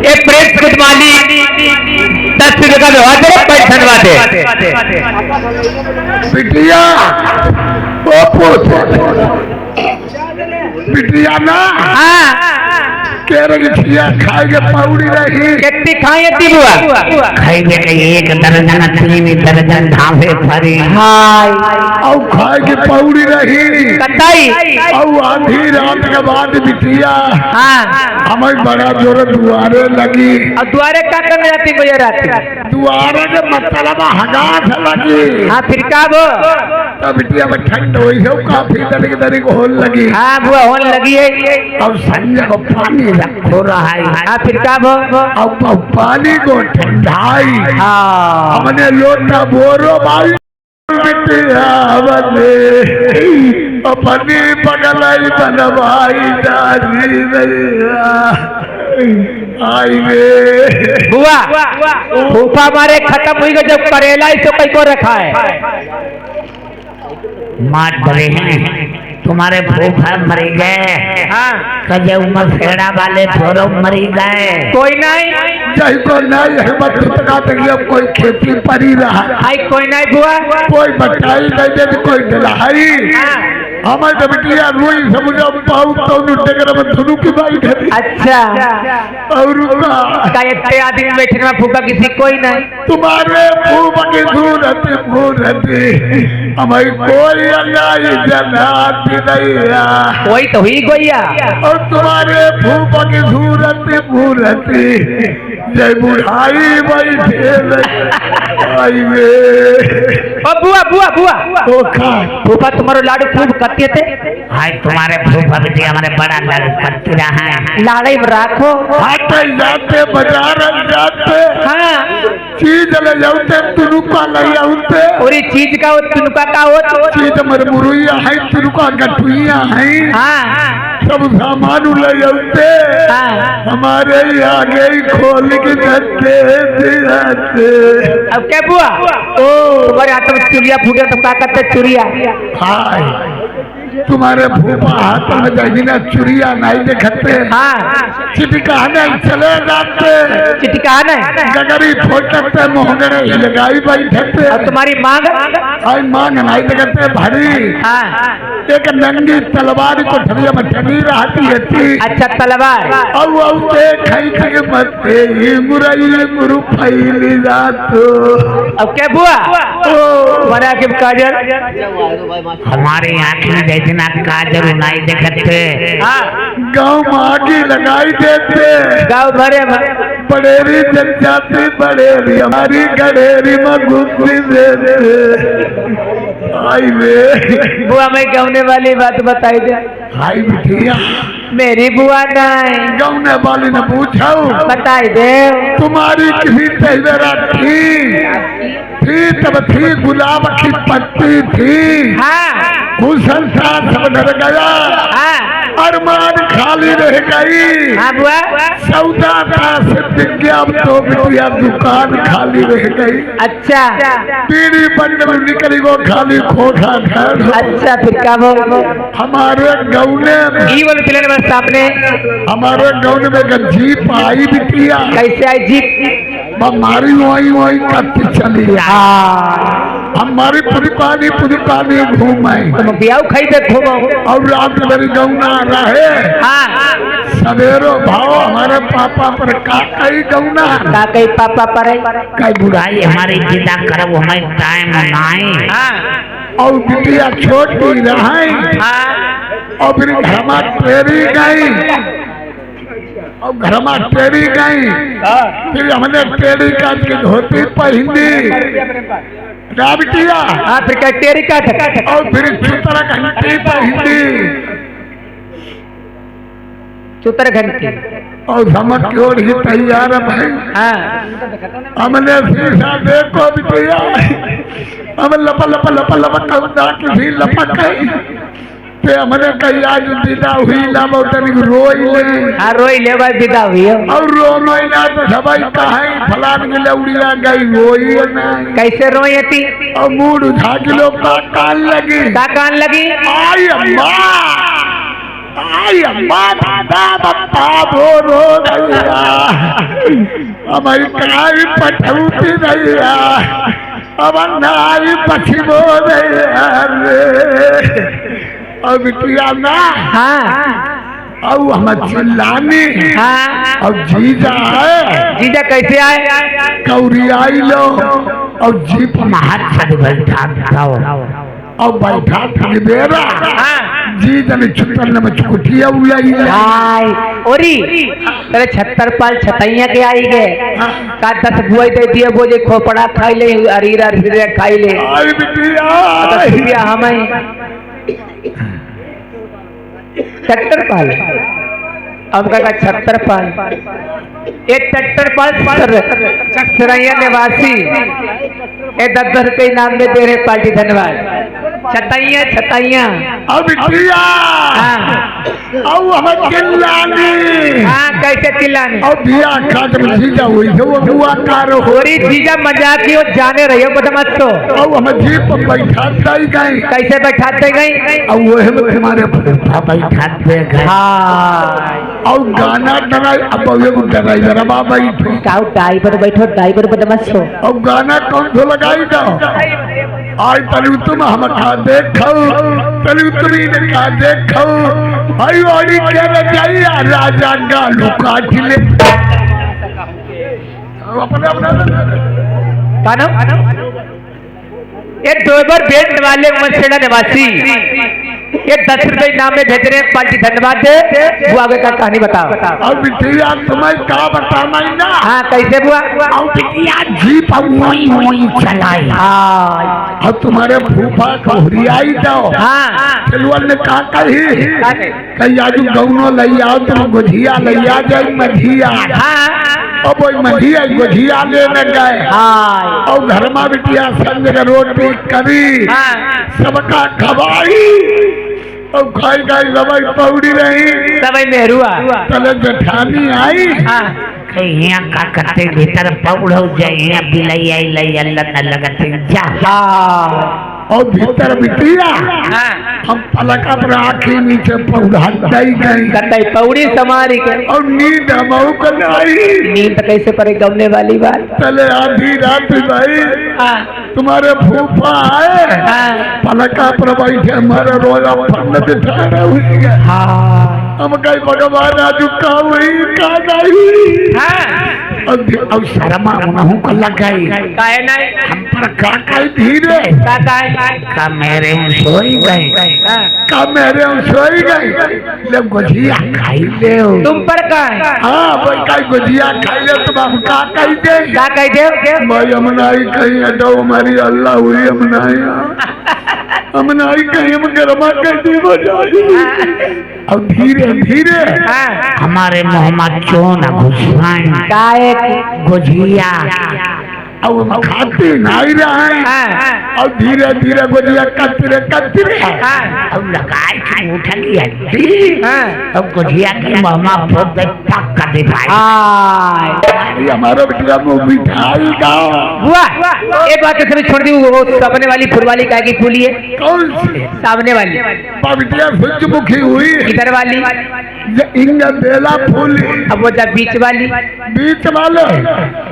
एक प्रेस कुटमाली 10 रुपये का व्यवहार दे पैसा दे बिटिया वो पूछे बिटिया ना हाँ कह रही छिया खाएगे पौड़ी रही कितनी खाई थी बुआ खाएगे के एक दर्जन 3 दर्जन ढाबे भरी हाय और खाएगे पौड़ी रही कटाई और आधी रात के बाद बिटिया हाँ हमें बड़ा जोर दुआरे लगी और द्वारे का करने जाती मुझे रात दुआरे के मतलब हगा से लगी हाँ फिर का वो तो बिटिया में ठंड हुई है काफी दरी को होल लगी हाँ बुआ होने लगी है और संजय को पानी रखो रहा है हाँ फिर का वो और पानी को ठंडाई हाँ हमने लोटा बोरो भाई बिटिया बने अपनी पगलाई बनवाई जारी आई वे बुआ फूफा हमारे खत्म हुई गई जब करेला इसको कई को रखा है मार डरे हैं तुम्हारे फूफा मरी गए हाँ कजे उमर फेड़ा वाले थोड़ो मरी गए कोई नहीं जही को नहीं हिम्मत का तक कोई खेती परी रहा आई कोई नहीं बुआ कोई बटाई नहीं दे कोई डलाई हमारे तो बिटिया रोई समझो बहुत तो टेकर में धुनु की बाई धरी अच्छा और का इतने आदमी बैठे में फूफा किसी कोई नहीं तुम्हारे फूफा की सूरत हमारी कोई अल्लाह जनाती नहीं कोई तो हुई गोइया और तुम्हारे फूफा की सूरत जय बुढ़ाई बैठे आई वे ओ बुआ बुआ बुआ ओ खा फूफा तुम्हारे लाडू खूब करते थे हाय तुम्हारे फूफा बेटी हमारे बड़ा लाल करती रहा है लाड़े में राखो हाटे जाते बाजार जाते हाँ चीज ले जाते तुनुका ले जाते और ये चीज का वो तुनका का हो चीज मरमुरुइया है तुनुका गठुइया है हाँ सब सामान ले जाते हाँ हमारे आगे ही खोल के देते अब क्या बुआ ओ तुम्हारे हाथ में चुरिया फूटे तो क्या करते चुरिया हाय तुम्हारे फूफा हाथ में दहीना चुरिया नहीं देखते हाँ चिटिकाने चले जाते चिटिका है गगरी फोटते मोहगरे लगाई बैठते और तुम्हारी मांग आई मांग नहीं देखते भारी हाँ एक नंगी तलवार को ठगिया में ठगी रहती है अच्छा तलवार और औते खाई के मते ही मुरई मुरु फैली जातो अब क्या बुआ ओ बना के काजल हमारे आँख में जैसे काजल नहीं देखते हाँ गाँव में आगे लगाई देते गाँव भरे बड़ेरी जनजाति बड़ेरी हमारी गड़ेरी में घुसी देते आई वे बुआ मैं गौने वाली बात बताई दे हाय बिटिया मेरी बुआ नहीं गौने वाली ने पूछा बताई दे तुम्हारी किसी तेरा थी तब थी गुलाब की पत्ती थी हाँ भूषण साथ सब डर गया हाँ अरमान खाली रह गई हाँ बुआ सौदा था सिद्ध तो बिटिया दुकान खाली रह गई अच्छा पीढ़ी बंद में निकली वो खाली खोखा घर अच्छा फिर क्या वो हमारे गौने में ई वाले प्लेन बस आपने हमारे गौने में एक जीप आई बिटिया कैसे आई जीप हमारी वही करती चली हमारी पूरी पानी घूमाई तुम बियाह खाई दे घूमो और रात मेरी गौना रहे हाँ सवेरो भाव हमारे पापा पर का कई गौना का कई पापा पर कई बुढ़ाई हमारी जिदा करब हमें टाइम नहीं हाँ और बिटिया छोटी रही हाँ और फिर घर में टेरी गई और घर में टेरी गई फिर हमने टेरी काट के धोती पहनी बिटिया हाँ फिर क्या टेरी काट और फिर चुतरा घंटी पहनी चुतर घंटी और धमक की ओर ही तैयार है भाई हाँ हमने शीशा देखो बिटिया हम लपा किसी लपक गई पे हमने कही आज विदा हुई ना बहुत रोई ले हाँ रोई ले भाई विदा हुई और रोनो ही ना तो सबाई कहा फलान के लौड़िया गई रोई ना कैसे रोई थी और मूड उठा के लोग कान लगी का कान लगी आई अम्मा दादा बप्पा रो रैया हमारी काई पठौती नहीं है, अब नाई पछिमो नहीं है। और बिटिया ना हाँ और हम चिल्लानी हाँ। और जीजा है, जीजा कैसे आए? कौरियाई लो और जीप हाथ से बैठा था और बैठा था बेरा हाँ। जीजा ने छुट्टन में चुकुटिया उलाई हाय ओरी तेरे 76 पाल छतैया के आई गए का 10 बुआई दे दिए बोझे खोपड़ा खाई ले अरीरा अरीरा खाई ले आई बिटिया बिटिया हमें 76 पाल अब का 76 पाल एक 76 पाल सरैया निवासी ए 10 रुपये इनाम में दे रहे पार्टी धन्यवाद। छतैया छतैया अब बिटिया और हम चिल्लानी हाँ कैसे चिल्लाने और बिया खाट में जीजा हुई है वो हुआ कारो हो होरी जीजा मजाक की और जाने रही हो बदमाश तो और हम जीप पर बैठा ही गए कैसे बैठाते गई और वो है तुम्हारे फूफा बैठा दे गए हाँ और गाना डराई अब वो डराई जरा बाबा बैठो काऊ ड्राइवर बैठो ड्राइवर बदमाश हो और गाना कौन सा लगाई दो आज तलू तुम हम खा देखो तलू तुम्ही ने खा देखो भाई वाली क्या रजाइया राजा गालू काट ले अपने कानो ये ड्राइवर बेल्ट वाले मसेड़ा निवासी ये 10 रुपए इनाम में भेज रहे हैं पार्टी धन्यवाद दे वो आगे का कहानी बताओ। और बिटिया तुम्हें क्या बताना ही ना हाँ कैसे बुआ? और बिटिया जीप मोई मोई चलाई हाँ और तुम्हारे फूफा कोहरियाई दो हाँ खिलवन ने कहा कही आज गौनो लई आओ तुम गुझिया लई आ जाए मझिया हाँ अब वही मझिया गुझिया लेने गए हाँ और घर में बिटिया संग रोटी करी हाँ सबका खवाई और खाई खाई दवाई पौड़ी रही सबई मेहरुआ चले जेठानी आई हाँ यहाँ का करते भीतर पौड़ हो जाए यहाँ बिलाई आई लई अल्लाह न लगते जा हाँ और भीतर बिटिया हाँ हम पलका पर आँखी नीचे पौधा दई गई कतई पौड़ी समारी के और नींद हमऊ को आई नींद कैसे पड़े गमने वाली बात। चले आधी रात भाई हाँ तुम्हारे फूफा आए हाँ पलका पर बैठे हमारे रोजा फंड बिठा हुई है हाँ हम कहीं भगवान आज का हुई का नहीं हाँ और शर्मा उन्हों को लगाई काहे नहीं हम पर का धीरे का काहे का मेरे सोई गए का मेरे सोई गई ले गुझिया खाई ले तुम पर काहे हाँ भाई का गुझिया खाई ले तुम हम का कही दे का कह दे भाई हम नहीं कहीं अडो हमारी अल्लाह हुई हम नहीं कहीं हम गरमा कह दी और धीरे धीरे हाँ हमारे मोहम्मद क्यों न घुसाएं काहे गुझिया अब हम खाते नहीं रहे हाँ और धीरे धीरे गुझिया कतरे हाँ अब लगाए कि उठा लिया हाँ अब गुझिया की मामा फोड़ दे पक कर दे भाई हाँ ये हमारा बिटिया में मिठाई का बुआ एक बात इसमें छोड़ दी वो सामने वाली फूल वाली काहे की फूली है कौन सी सामने वाली बिटिया सूरजमुखी हुई इधर वाली इंग बेला फूल अब वो जब बीच वाली बीच वाले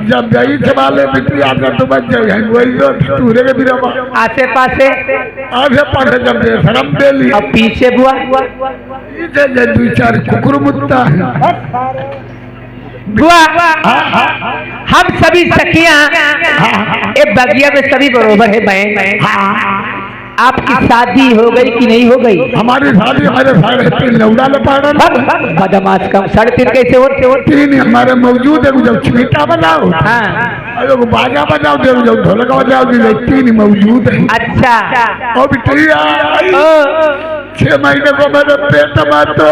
जब बीच वाले बिटिया का तो बच जाए वही जो तूरे के बिरवा आसे पासे आधे पासे जब बेशरम बेली अब पीछे बुआ इसे जे दो चार कुकुर मुत्ता बुआ हम सभी सखियां एक बगिया में सभी बरोबर है बहन आपकी शादी हो गई कि नहीं हो गई? हमारी शादी हमारे 3.5 लौड़ा लपाड़ा बदमाश कम 3.5 कैसे होते 3 हमारे मौजूद है जब छीटा बजाओ हाँ अरे बाजा बजाओ जब ढोलक बजाओ 3 मौजूद है अच्छा और बिटिया 6 महीने को मेरे पेट में तो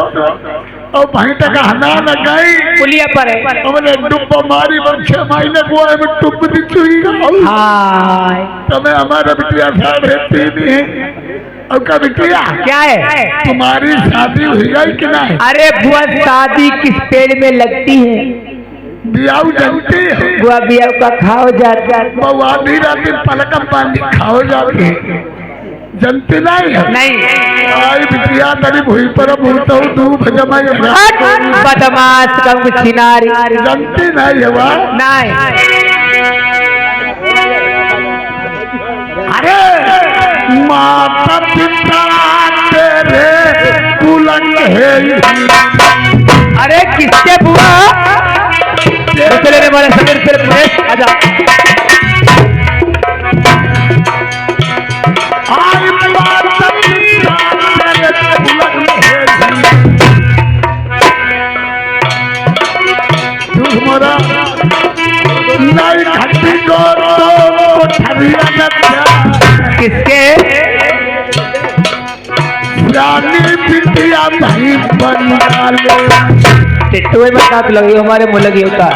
और भाई तक हना न गई पुलिया पर है हमने डुब्बा मारी 6 महीने को है मैं डुब दी चुई हाय तो मैं हमारा बिटिया 3.5 है और का बिटिया क्या है तुम्हारी शादी हुई है कि नहीं? अरे बुआ शादी किस पेड़ में लगती है? बियाऊ जानती है बुआ बियाऊ का खाओ जाता बउआ आधी रात पलकम पानी खाओ जाती है जनती नहीं है नहीं आई बिटिया तरी भूई पर भूतो दूब जमाई बदमाश कम छिनारी जनती नहीं है वाह नहीं अरे माता पिता तेरे कुलंग है अरे किसके बुआ चले रे मारे समीर फिर प्रेस आजा आई माता पिता तेरे कुलंग है तू हमारा नहीं खट्टी को ठरिया न किसके रानी बिटिया भाई बन डाले टिट्टू में साथ लगी हमारे मुंह लगी होता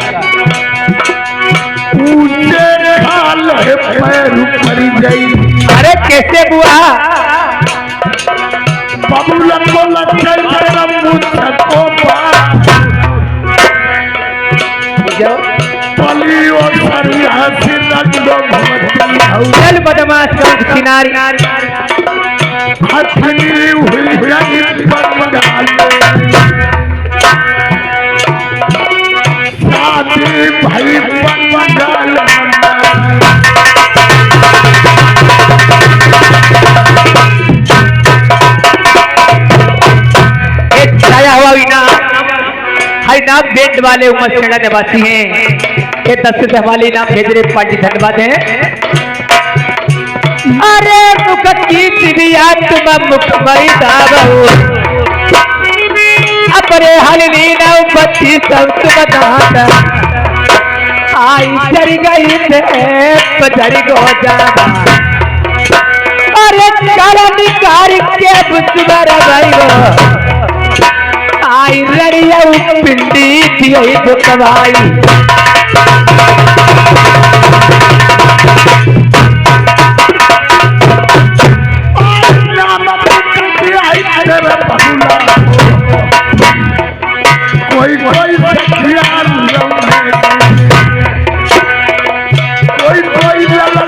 ऊंचे खाल है पैर पड़ी गई अरे कैसे बुआ बबूला को लग गई तेरा मुझ को पली और सरिया से लग दो चल बदमाश कम छिनारी हथनी हुई बन डाले शादी भाई बन डाले एक छाया हुआ हरिनाम बेट वाले उमर सेना निवासी हैं ये 10 से हमारे नाम भेज रहे पार्टी धन्यवाद है अरे मुख की दिव्या तुम मुखमयी दाबो अपने हलनी नौ बत्ती सब तुम दात आई चढ़ गई थे पधर गो जाना अरे काला निकार के बुस्वर भाई आई लड़िया पिंडी थी दुखवाई कोई कोई कोई कोई नहीं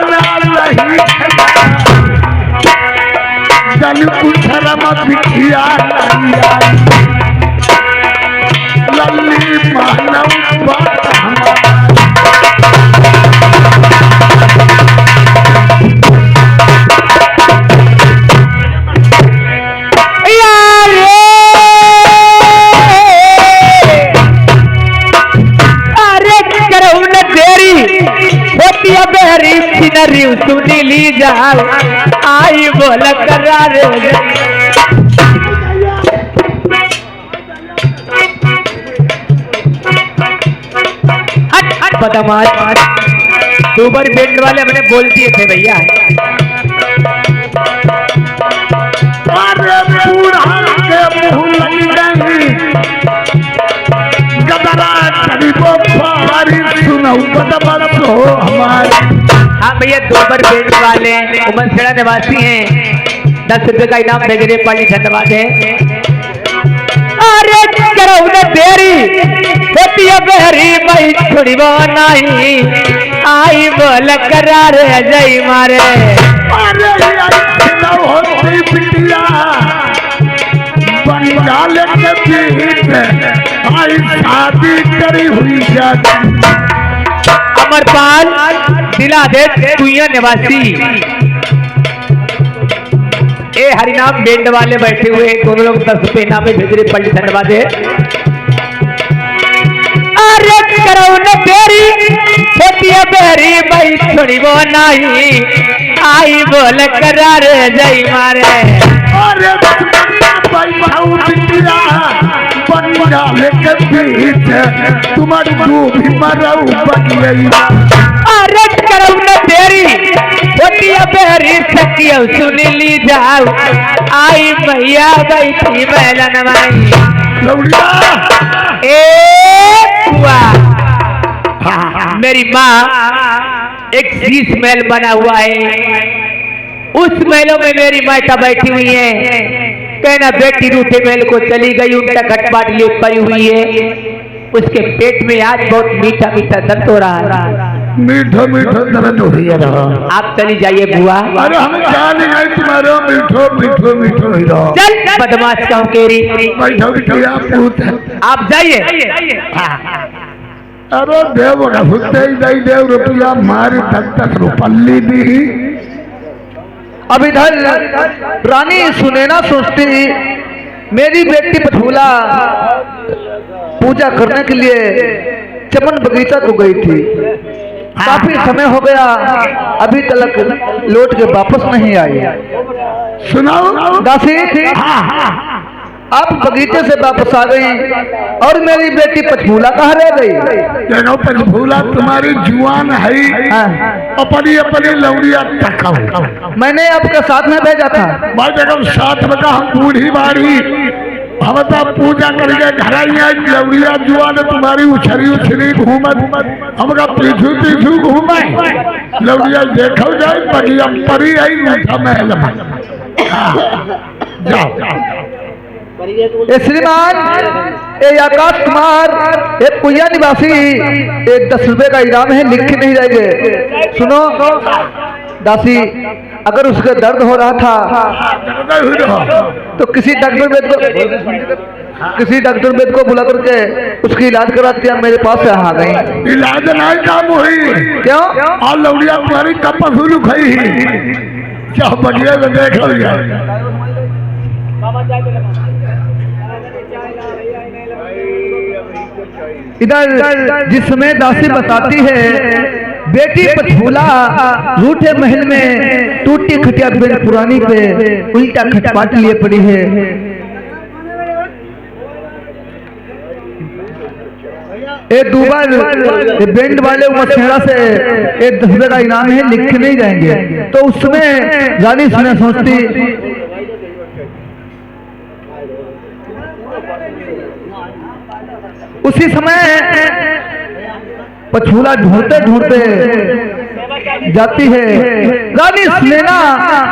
जल कुठरम बिटिया लल्ली मानव सुनी ली जाओ आई बोल करार बदमाश सुपर बेंड वाले हमने बोल दिए थे भैया अरे बूढ़ा के मुंह लगी नहीं गदरा करीबो फारी सुनाऊ बदमाश हो हमारे हाँ भैया दोबर बेंड वाले उमर सेड़ा निवासी हैं 10 रुपए का इनाम भेज रहे पार्टी धन्यवाद है अरे करो न देरी होती है बहरी भाई छोड़ी वो नहीं आई बोल करार जय मारे अरे होती बिटिया बंगाल के बीच आई शादी करी हुई जाती अमरपाल जिला दे कुइया निवासी ए हरिनाम बेंड वाले बैठे हुए दोनों लोग 10 रुपए इनाम में भेज रहे पल्ली धन्यवाद है अरे करो न तेरी होती है बेरी भाई छोड़ी वो नहीं आई बोल करार जय मारे अरे भाई भाऊ बिटिया बंगाल के बीच तुम्हारी भी मराऊ बन गई अरे करो न तेरी होती है बेरी सखिया सुन ली जाओ आई भैया बैठी बैलन माई लौड़िया ए बुआ मेरी माँ एक शीश महल बना हुआ है उस महलों में मेरी माता बैठी हुई है कहना बेटी रूठे महल को चली गई उनका खटबाट लिए पड़ी हुई है उसके पेट में आज बहुत मीठा मीठा दर्द हो रहा है मीठो मीठो दर्द हुई रहो। आप चली जाइए बुआ। अरे हम जान गए तुम्हारो मीठो मीठो मीठो ही रहो। चल बदमाश कहूँ केरी। बैठो बिटिया पूत आप जाइए। अरे देव हुते ही दई देव रुपया मारी तक रुपल्ली दी। अब इधर रानी सुनैना सोचती मेरी बेटी पथूला पूजा करने के लिए चमन बगीचा को गई थी। काफी समय हो गया, अभी तक लौट के वापस नहीं आई। सुनाओ दासी आप बगीचे से वापस आ गई और मेरी बेटी पचमूला कहाँ रह गई? देखो पचमूला तुम्हारी जुआन है, अपनी अपनी लौड़िया तकाओ। मैंने आपके साथ में भेजा था। भाई देखो साथ में का हम बूढ़ी बाड़ी हम तो पूजा करके घर लौड़िया जुआन तुम्हारी उछरी उछरी घूमत हमका पीछू पीछू घूमे लौड़िया देखो जाए बगिया परी आई उठा महल जाओ। श्रीमान ये आकाश कुमार ये पुया निवासी ये 10 रुपए का इनाम है, लिख के नहीं जाएंगे। सुनो दासी, अगर उसका दर्द हो रहा था तो किसी डॉक्टर वेद को बुला करके उसकी इलाज कराती है। मेरे पास आ गई। इलाज नहीं काम हुई क्यों? और लौड़िया तुम्हारी कब पसुलू खाई क्या बढ़िया में देख लिया। इधर जिसमें दासी बताती है बेटी पथूला रूठे महल में टूटी खटिया बेड पुरानी पे उल्टा खटपाट लिए पड़ी है। एक दूबर बेंड वाले मछेड़ा से एक 10 रुपए का इनाम है, लिख के नहीं जाएंगे। तो उसमें रानी सुने सोचती उसी समय पछूला ढूंढते ढूंढते जाती है। रानी सुनैना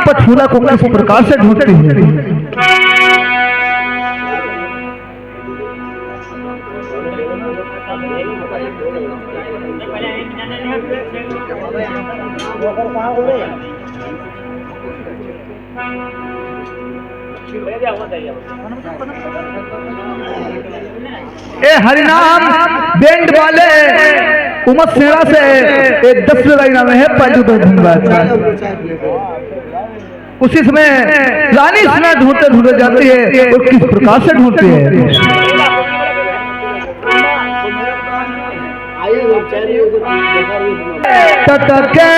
पछूला को किस प्रकार से ढूंढती है? ए हरिनाम बेंड वाले उमर सेना से एक 10 रुपए का इनाम है। धन्यवाद। उसी समय रानी सुना ढूंढते ढूंढते जाती है और किस प्रकार से ढूंढती है? तटके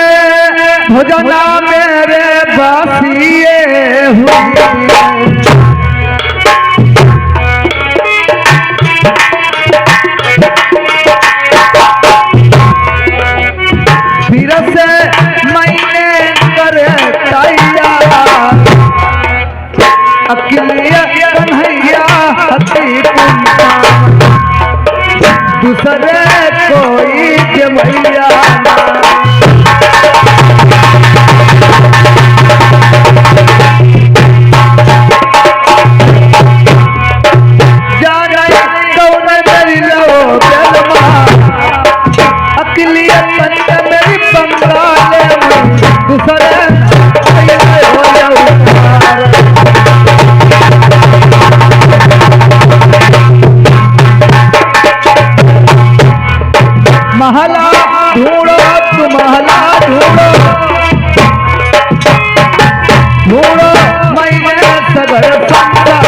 भजना मेरे बासिए हुए दूसरे कोई जमैया महला ढूंढो तुम महला ढूंढो ढूंढो मैंने सगर संगा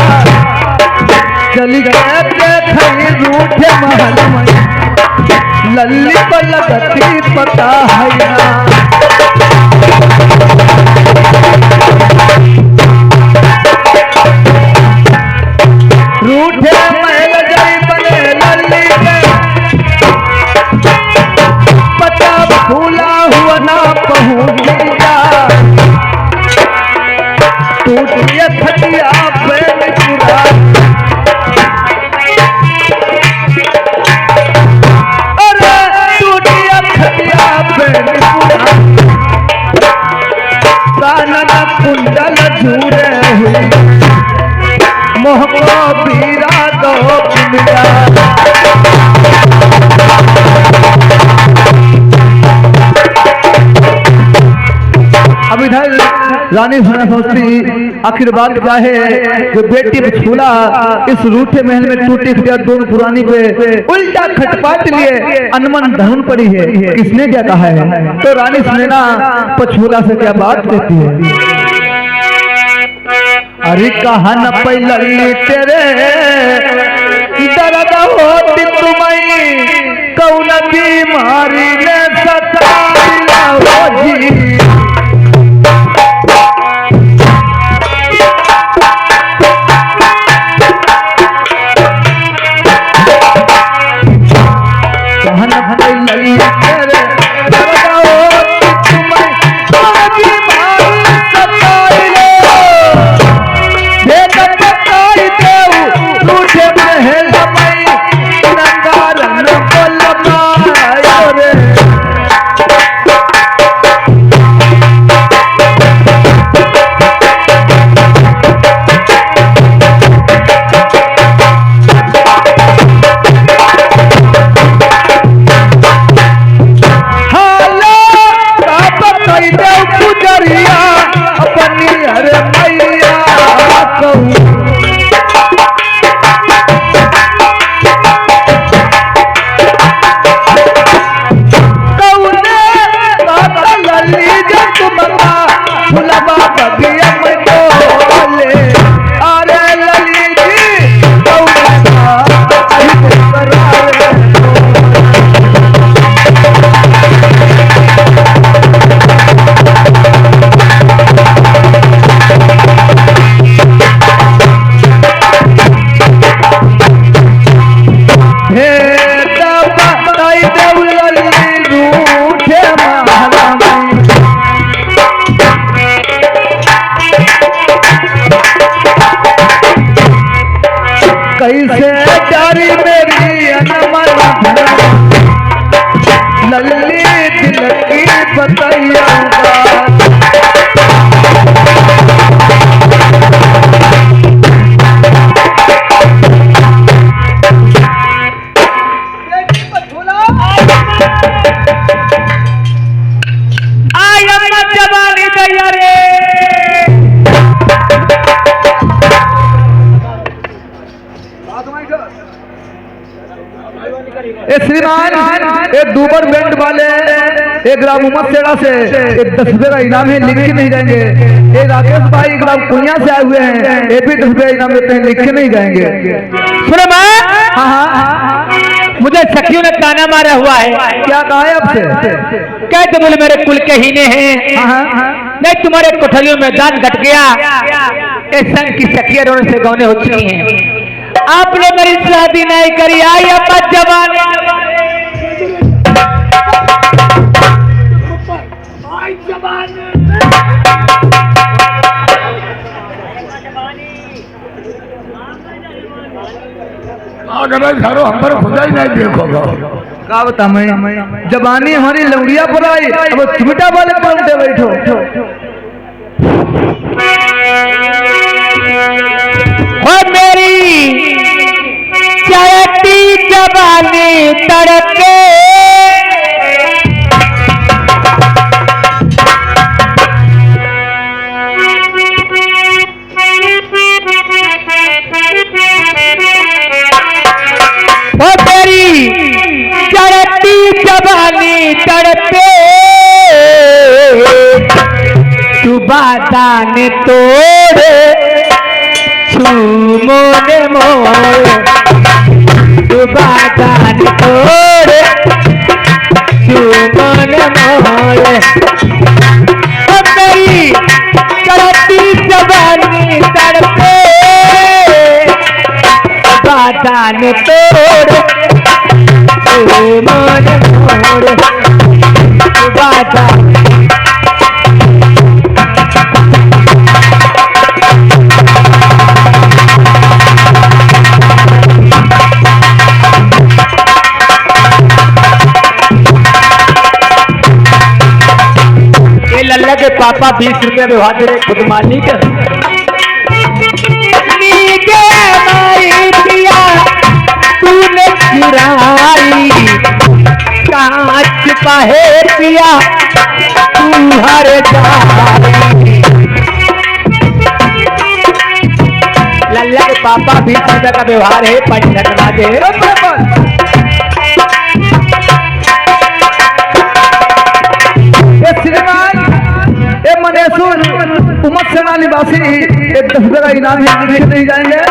चली गए देखे रूठे महल में लल्ली पर लगती पता है रूठे महल गई बने लल्ली के भूला हुआ ना पहुंचा टूटिया खटिया पे पूरा अरे टूटिया खटिया पे पूरा कानना कुंडल झूरे हुई मोह को बीरा दो इधर रानी सुना सोचती आखिर बात क्या है जो बेटी बछूला इस रूठे महल में टूटी खुटिया दोनों पुरानी पे उल्टा खटपाट लिए अनमन धुन पड़ी है, किसने क्या कहा है? तो रानी सुनैना बछूला से क्या बात कहती है? अरे कहा न पैलली तेरे दर्द होती तुम्हें कौन बीमारी ने सताया हो जी। कैसे जारी मेरी अनमन लल्ली दिल की बताइया श्रीमान एक दूबर बैंड वाले एक ग्राम उमर सेड़ा से एक 10 रुपए का इनाम है, लिख के नहीं जाएंगे। ये राकेश भाई ग्राम कुनिया से आए हुए हैं, ये भी 10 रुपए इनाम देते हैं, लिख के नहीं जाएंगे। सुनो मैं, हाँ मुझे सखियों ने ताना मारा हुआ है। क्या कहा है आपसे? कहते बोले मेरे कुल के हीने हैं, नहीं तुम्हारे कोठलियों में दान घट गया। इस संग की सखियां रोने से गौने हो चुकी हैं, आपने मेरी शादी नहीं करी। आई अब जवान अगर सारो हम पर खुदा ही नहीं देखोगा। क्या बता मैं जवानी हमारी लौड़िया पर आई, अब चिमटा वाले पर उठे बैठो। और मेरी चलती जवानी तड़के और मेरी चलती जवानी तड़के तू बादान तोड़े मोने मोरे तू बादान तोड़े मोने मोरे मेरी चलती जवानी तड़पे बादान तोड़े मोने मोरे तू बादान लल्ला के पापा 20 रुपये व्यवहार दे रहे खुद मालिक तूने चुराई कांच पाहे पिया तू हर जाई। लल्ला के पापा 20 रुपए का व्यवहार है, 5 घटना दे। ये श्रीमान ये मनेसूर उमत सेना निवासी एक 10 रुपए का इनाम है, लिखे नहीं जाएंगे।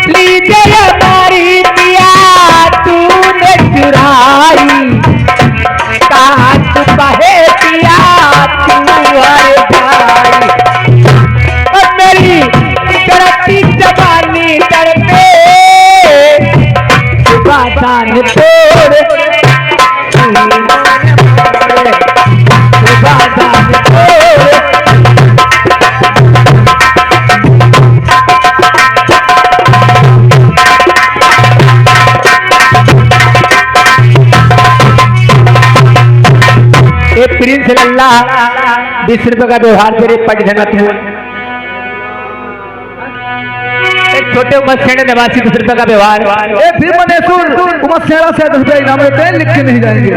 लीजिए हमारी पिया तूने चुराई, काट बहे पिया तू हर जाई। अब मेरी करती जवानी तड़पे, सुबादान तोड़ सुबादान तोड़। एक प्रिंस लल्ला 20 रुपए का व्यवहार तेरे पटधना तू। एक छोटे उमर सेना निवासी 10 रुपए का व्यवहार। ये फिर मनेसूर उमत सेना से 10 रुपए इनाम देते हैं, लिखे नहीं जाएंगे।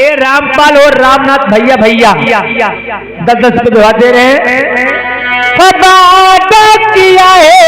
ए रामपाल और रामनाथ भैया 10-10 रुपए व्यवहार दे रहे हैं। वादा किया है